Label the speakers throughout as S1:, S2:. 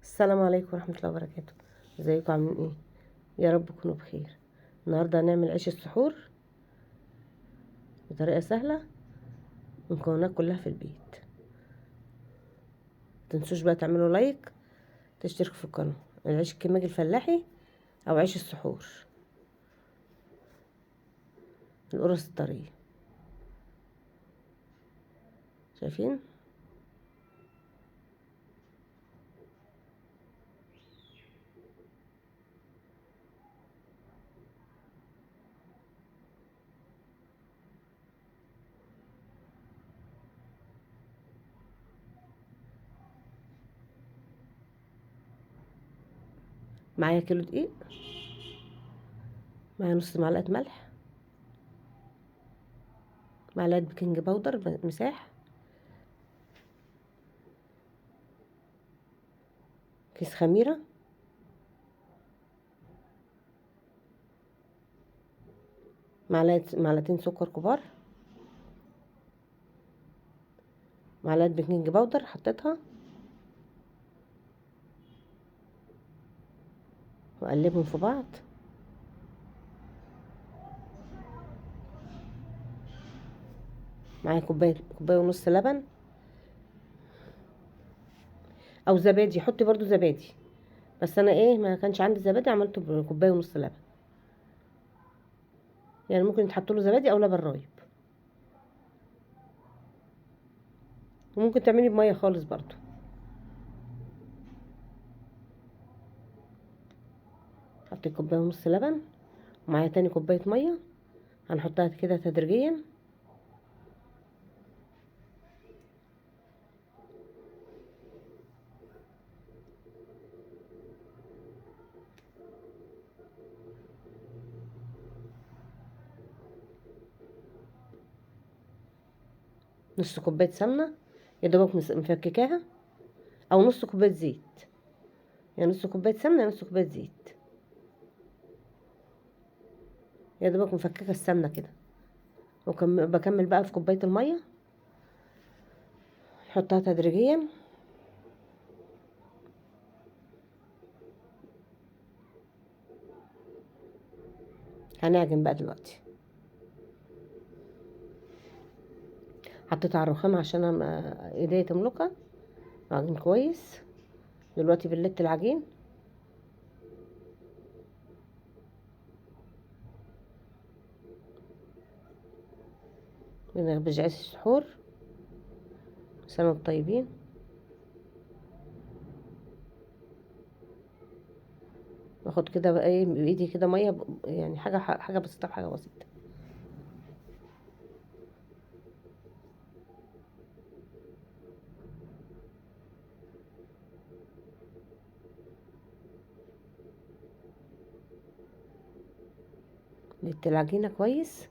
S1: السلام عليكم ورحمة الله وبركاته. ازيكم عاملين ايه؟ يا رب تكونوا بخير. النهارده هنعمل عيش السحور بطريقة سهلة، المكونات كلها في البيت. متنسوش بقى تعملوا لايك، تشتركوا في القناة. العيش الكماجي الفلاحي او عيش السحور، القرص الطرية. شايفين؟ معايا كيلو دقيق، معايا نص معلقة ملح، معلقة بيكنج باودر مساح، كيس خميرة، معلقتين سكر كبار، معلقة بيكنج باودر حطيتها، واقلبهم في بعض. معايا كوباية ونص لبن او زبادي، حطي برضو زبادي، بس انا ما كانش عندي زبادي، عملته بكوبايه ونص لبن. يعني ممكن يتحط له زبادي او لبن رايب، وممكن تعملي بميه خالص برضو. حطي كوبايه ونص لبن، ومعايا تاني كوبايه ميه، هنحطها كده تدريجيا. نص كوبايه سمنه يا دوبك مفككاها، او نص كوبايه زيت. يعني نص كوبايه سمنه نص كوبايه زيت، يا دوبك مفككه السمنه كده. بكمل بقى في كوبايه الميه، نحطها تدريجيا. هنعجن بقى دلوقتي. حطيتها على الرخام عشان ايديا تملكها، عجين كويس. دلوقتي بنلت العجين، بنخبز عيش السحور. سنة وانتم طيبين. باخد كده بقى بايدي كده ميه، يعني حاجه بسيطه، حاجه بسيطه. لت العجينه كويس،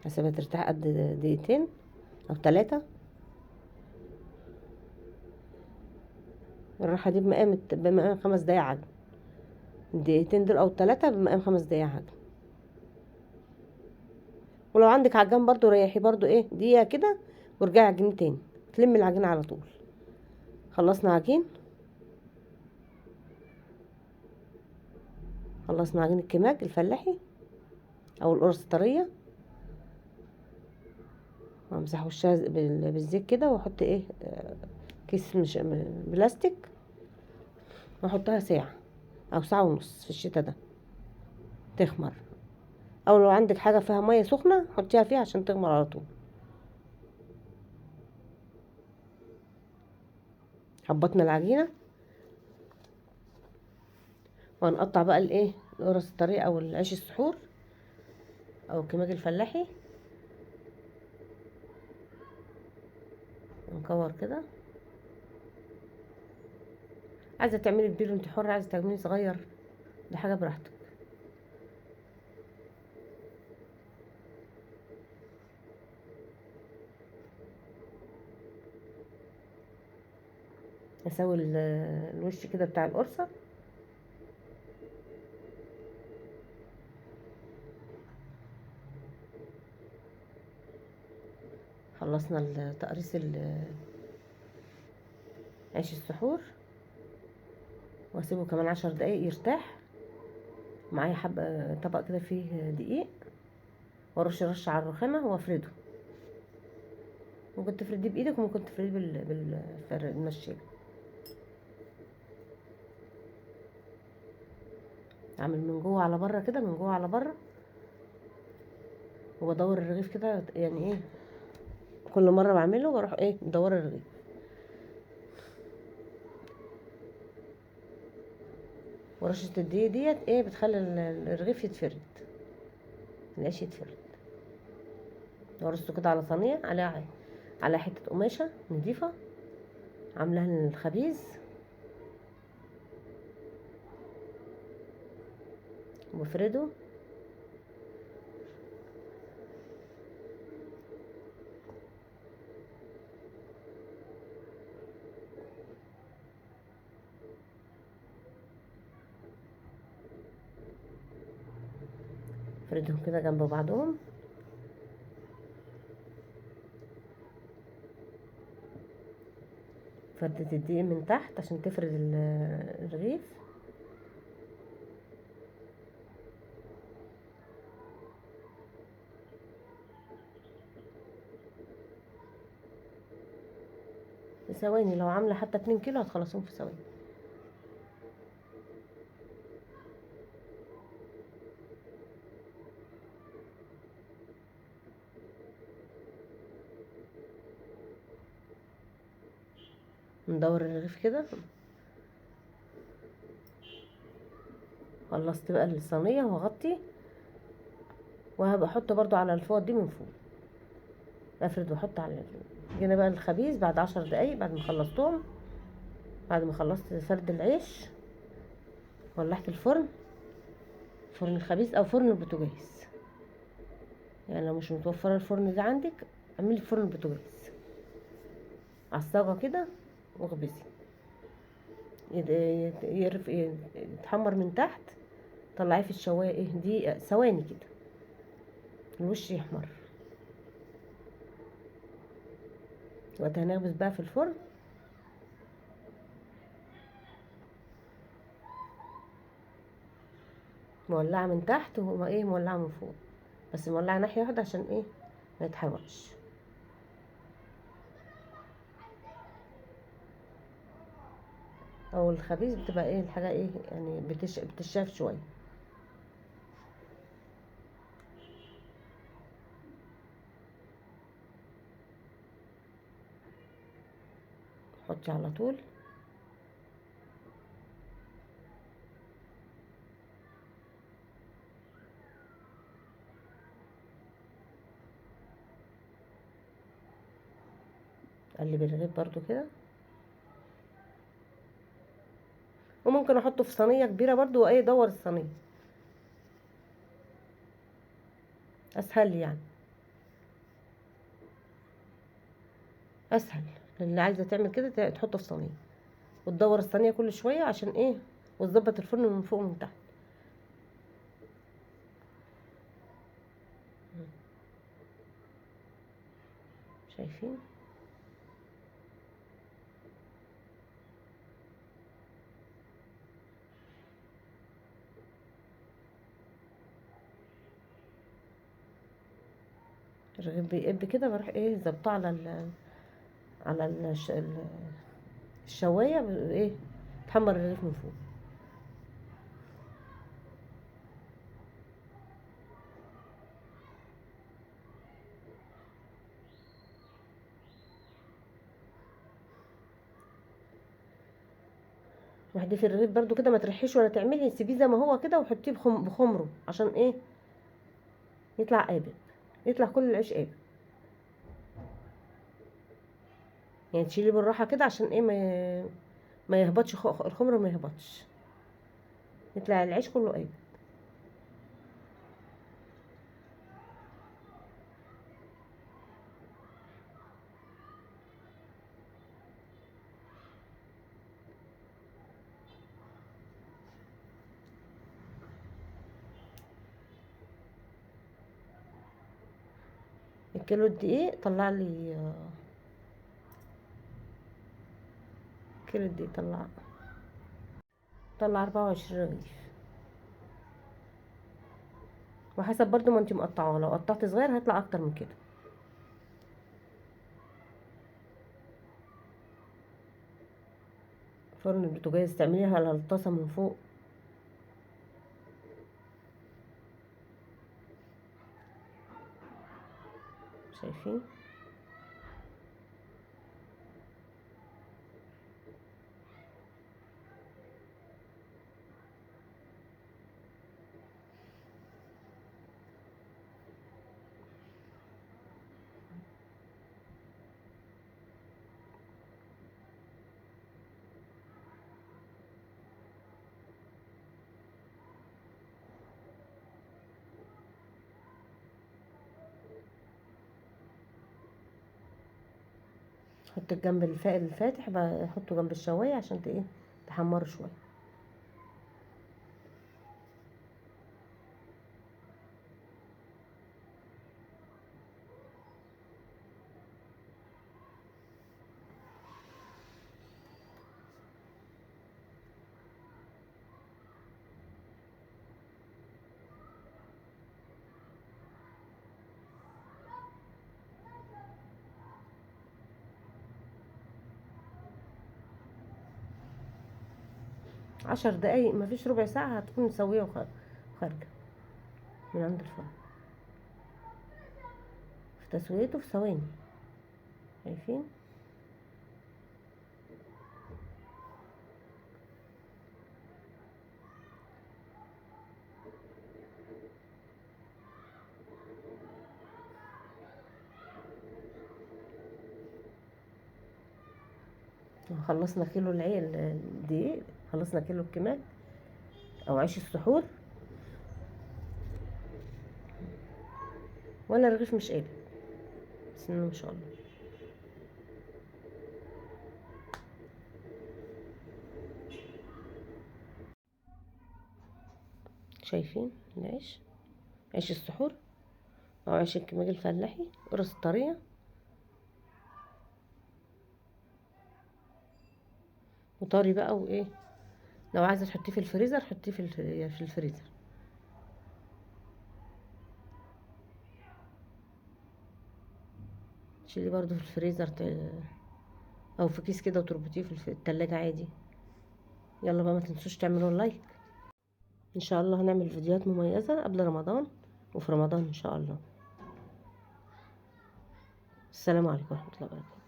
S1: هسيبها ترتاح قد دقيقتين او 3. الراحه دي بمقام 5 دقايق عجن. الدقيقتين دول او 3 بمقام 5 دقايق عجن. ولو عندك عجان برضو ريحي برضو دقيقه كده، وارجعي عجين تاني، تلمي العجين على طول. خلصنا عجين، خلصنا عجين الكماج الفلاحي او القرص الطريه. وامسح وشها بالزيت كده، واحط كيس مش بلاستيك، واحطها ساعه او ساعه ونص في الشتا ده تخمر. او لو عندك حاجه فيها ميه سخنه حطيها فيها عشان تخمر على طول. حبطنا العجينه، وهنقطع بقى القرص الطريه او العيش السحور او الكماج الفلاحي. نكور كده. عايزه تعملي كبير انت حره، عايزه تعملي صغير دي حاجه براحتك. اسوي الوش كده بتاع القرصه. خلصنا تقريص عيش السحور، واسيبه كمان 10 دقايق يرتاح. معايا حبة طبق كده فيه دقيق، وارش رش على الرخامة وافرده. ممكن تفرديه بايدك وممكن تفرديه بالمشية. اعمل من جوه على بره كده، من جوه على بره، وبدور الرغيف كده يعني ايه، كل مرة بعمله بروح ايه مدورة الرغيف. ورشة الدقيق ديت ايه بتخلي الرغيف يتفرد، العيش يتفرد. ورصه كده على صينية، على حتة قماشة نضيفة عاملاها للخبيز، وبفرده. فردهم كده جنب بعضهم. فردة الدقيق من تحت عشان تفرد الرغيف. في ثواني، لو عاملة حتى 2 كيلو هتخلصهم في ثواني. ندور الرغيف كده. خلصت بقى الصينية وهغطي، وهبقى احط برضو على الفوط دي من فوق، افرد واحط على. جينا بقى الخبيز بعد 10 دقايق، بعد ما خلصتهم، بعد ما خلصت فرد العيش، ولعت الفرن، فرن الخبيز او فرن البوتاجاز. يعني لو مش متوفره الفرن ده عندك، اعملي في فرن البوتاجاز على الصاجه كده، واخبزي. يتحمر من تحت، طلعيه في الشوايه ايه دي ثواني كده، الوش يحمر. وقتها هنخبز بقى في الفرن. مولعه من تحت وهو ايه مولعه من فوق، بس مولعه ناحيه واحده عشان ايه ما يتحرقش. او الخبيز بتبقى ايه الحاجه ايه يعني بتشاف شويه. حطي على طول. قلبي الرغيف برضو كده. وممكن احطه في صينيه كبيره برضو، وايه دور الصينيه اسهل يعني، اسهل. اللي عايزه تعمل كده تحطه في صينيه، وتدور الصينيه كل شويه عشان ايه، وتظبط الفرن من فوق ومن تحت. شايفين؟ الرغيف بيقب كده، بروح ايه ظبطه على الشوايه ايه تحمر الرغيف من فوق. واحدة الرغيف برضو كده، ما ترحيش ولا تعملي، سيبيه زي ما هو كده، وحطيه بخمره عشان ايه يطلع قابب، يطلع كل العيش قابب. يعني تشيليه بالراحه كده عشان ايه ما يهبطش، الخمر ما يهبطش، يطلع العيش كله قابب. الكيلو الدقيق طلع لي كيلو الدقيق طلع 24 رغيف. وحسب برضو ما انتي مقطعاه، لو قطعت صغير هيطلع اكتر من كده. فرن البوتاجاز تعمليها على الطاسه من فوق. شايفين؟ حط الجنب الفاتح بقى، حطه جنب الشوايه عشان ايه تحمره شويه. عشر دقايق، مفيش ربع ساعة هتكون مسوية وخارجة من عند الفرن. في تسويته في ثواني. شايفين؟ خلصنا كيلو الدقيق، خلصنا كيلو الكمال او عيش السحور، ولا الرغيف مش قابل. بسم الله ما شاء الله. شايفين عيش السحور او عيش الكمال الفلاحي، قرص طرية. وطري بقى وايه، لو عايزه تحطيه في الفريزر حطيه في الفريزر. تشيليه برضو في الفريزر او في كيس كده وتربطيه في التلاجة عادي. يلا بقى ما تنسوش تعملوا لايك. ان شاء الله هنعمل فيديوهات مميزة قبل رمضان وفي رمضان ان شاء الله. السلام عليكم ورحمة الله وبركاته.